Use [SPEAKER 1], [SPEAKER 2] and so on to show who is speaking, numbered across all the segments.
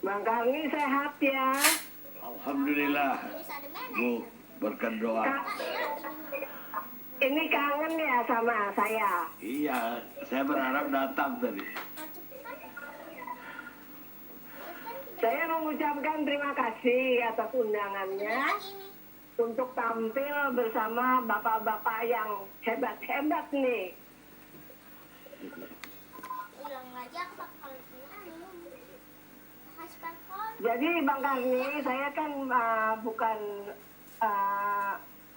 [SPEAKER 1] Bang Karni sehat ya?
[SPEAKER 2] Alhamdulillah. Bu, berkat doa.
[SPEAKER 1] Ini kangen ya sama saya?
[SPEAKER 2] Iya, saya berharap datang tadi.
[SPEAKER 1] Saya mengucapkan terima kasih atas undangannya untuk tampil bersama bapak-bapak yang hebat-hebat nih. Jadi Bang Karni, saya kan bukan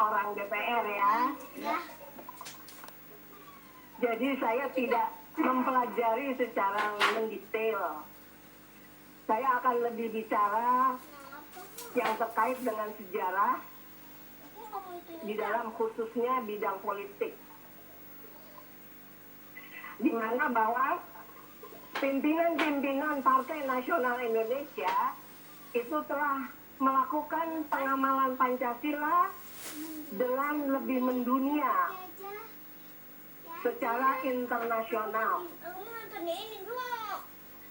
[SPEAKER 1] orang DPR ya. Jadi saya tidak mempelajari secara mendetail. Saya akan lebih bicara yang terkait dengan sejarah di dalam khususnya bidang politik. Di mana bahwa pimpinan-pimpinan Partai Nasional Indonesia itu telah melakukan pengamalan Pancasila dengan lebih mendunia secara internasional.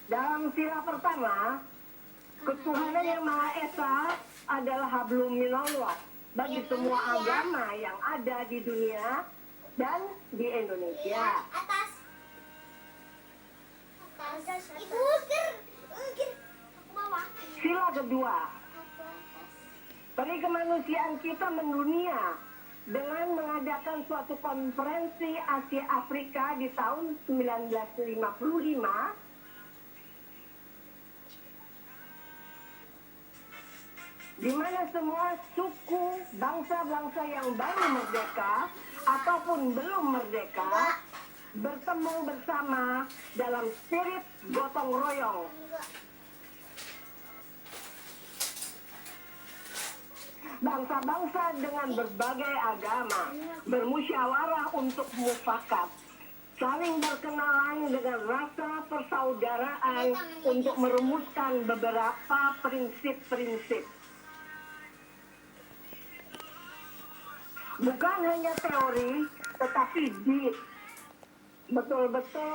[SPEAKER 1] Dalam sila pertama, ketuhanan yang Maha Esa adalah hablum minallah bagi semua agama yang ada di dunia dan di Indonesia. Sila kedua, perikemanusiaan kita mendunia dengan mengadakan suatu konferensi Asia Afrika di tahun 1955 di mana semua suku, bangsa-bangsa yang baru merdeka ataupun belum merdeka bertemu bersama dalam spirit gotong royong. Bangsa-bangsa dengan berbagai agama bermusyawarah untuk mufakat, saling berkenalan dengan rasa persaudaraan untuk merumuskan beberapa prinsip-prinsip. Bukan hanya teori, tetapi betul-betul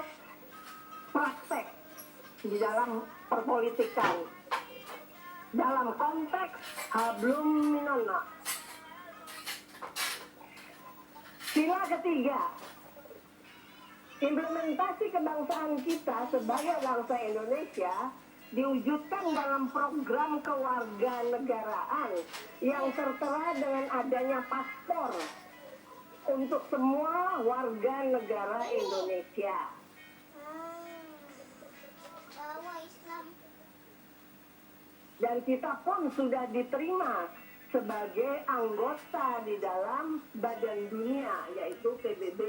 [SPEAKER 1] praktek di dalam perpolitikan. Dalam konteks hablum minallah. Sila ketiga, implementasi kebangsaan kita sebagai bangsa Indonesia diwujudkan dalam program kewarganegaraan yang tertera dengan adanya paspor untuk semua warga negara Indonesia. Dan kita pun sudah diterima sebagai anggota di dalam Badan Dunia, yaitu PBB.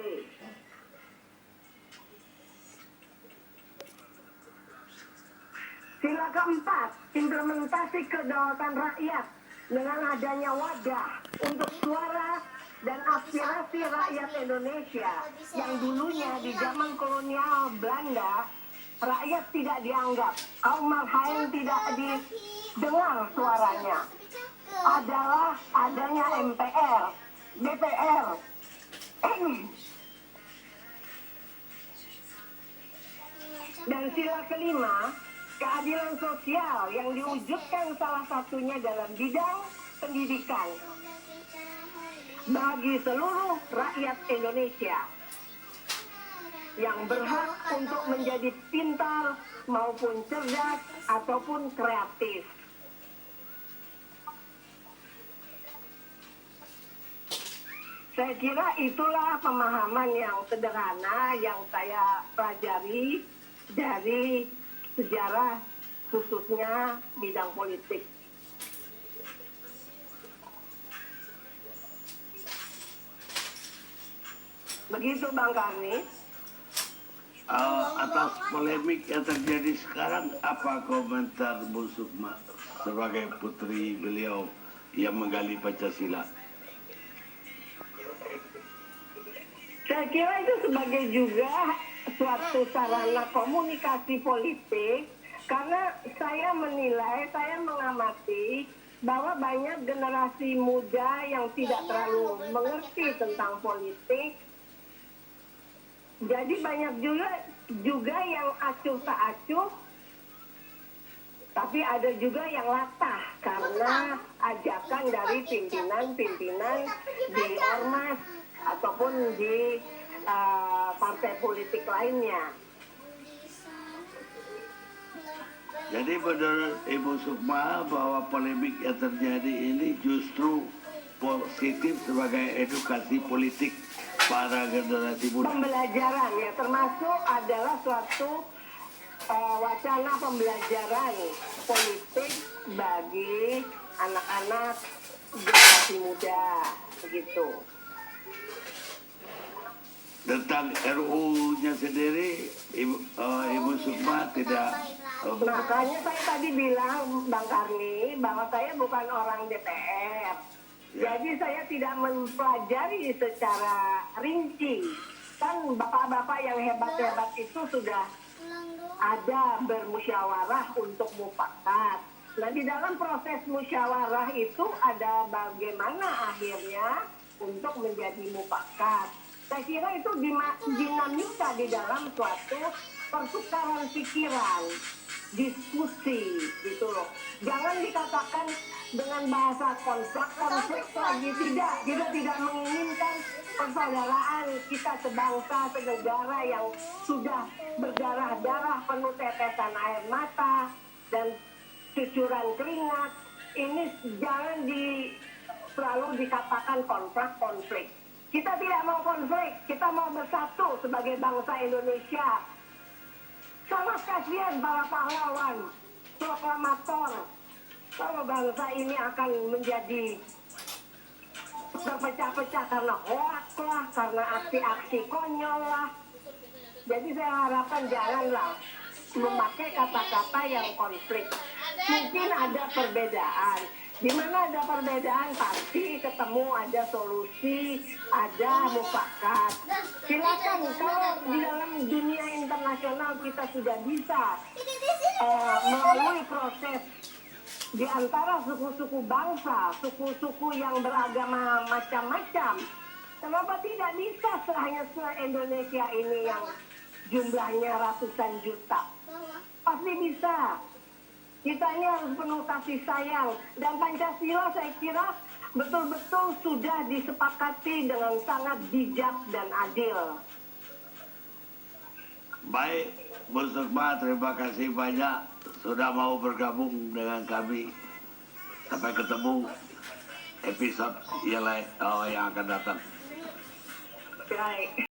[SPEAKER 1] Sila keempat, implementasi kedaulatan rakyat dengan adanya wadah untuk suara dan aspirasi rakyat Indonesia yang dulunya di zaman kolonial Belanda, rakyat tidak dianggap, kaum marhaen tidak didengar suaranya. Adalah adanya MPR, DPR. Dan sila kelima, keadilan sosial yang diwujudkan salah satunya dalam bidang pendidikan bagi seluruh rakyat Indonesia yang berhak untuk menjadi pintar maupun cerdas ataupun kreatif. Saya kira itulah pemahaman yang sederhana yang saya pelajari dari sejarah khususnya bidang politik. Begitu Bang Karni.
[SPEAKER 2] Atas polemik yang terjadi sekarang, apa komentar Bu Sukma sebagai putri beliau yang menggali Pancasila?
[SPEAKER 1] Saya kira itu sebagai juga suatu sarana komunikasi politik, karena saya menilai, saya mengamati bahwa banyak generasi muda yang tidak terlalu mengerti tentang politik. Jadi banyak juga yang acuh tak acuh Tapi ada juga yang latah karena ajakan dari pimpinan-pimpinan di ormas ataupun di partai politik lainnya.
[SPEAKER 2] Jadi menurut Ibu Sukma bahwa polemik yang terjadi ini justru positif sebagai edukasi politik para generasi muda.
[SPEAKER 1] Pembelajaran ya, termasuk adalah suatu wacana pembelajaran politik bagi anak-anak generasi muda, begitu.
[SPEAKER 2] Tentang RUU-nya sendiri, Ibu Sukma tidak.
[SPEAKER 1] Makanya saya tadi bilang, Bang Karni, bahwa saya bukan orang DPR. Jadi saya tidak mempelajari secara rinci. Kan bapak-bapak yang hebat-hebat itu sudah ada bermusyawarah untuk mufakat. Nah, di dalam proses musyawarah itu ada bagaimana akhirnya untuk menjadi mufakat. Saya kira itu dinamika di dalam suatu pertukaran pikiran, diskusi gitu loh. Jangan dikatakan dengan bahasa konflik lagi, tidak menginginkan persaudaraan kita sebangsa, senegara yang sudah berdarah-darah penuh tetesan air mata dan cucuran keringat. Ini jangan selalu dikatakan konflik. Kita tidak mau konflik, kita mau bersatu sebagai bangsa Indonesia. Sangat kasihan para pahlawan, proklamator. Kalau bangsa ini akan menjadi terpecah-pecah karena hoax lah, karena aksi-aksi konyol lah. Jadi saya harapkan janganlah memakai kata-kata yang konflik. Mungkin ada perbedaan. Di mana ada perbedaan pasti ketemu ada solusi, ada mufakat. Silakan kalau di dalam dunia internasional kita sudah bisa melalui proses di antara suku-suku bangsa, suku-suku yang beragama macam-macam. Kenapa tidak bisa hanya se-Indonesia ini yang jumlahnya ratusan juta? Pasti bisa. Kita ini harus penuh kasih sayang. Dan Pancasila saya kira betul-betul sudah disepakati dengan sangat bijak dan adil.
[SPEAKER 2] Baik, Bu Sukma, terima kasih banyak sudah mau bergabung dengan kami. Sampai ketemu episode yang akan datang.
[SPEAKER 1] Baik.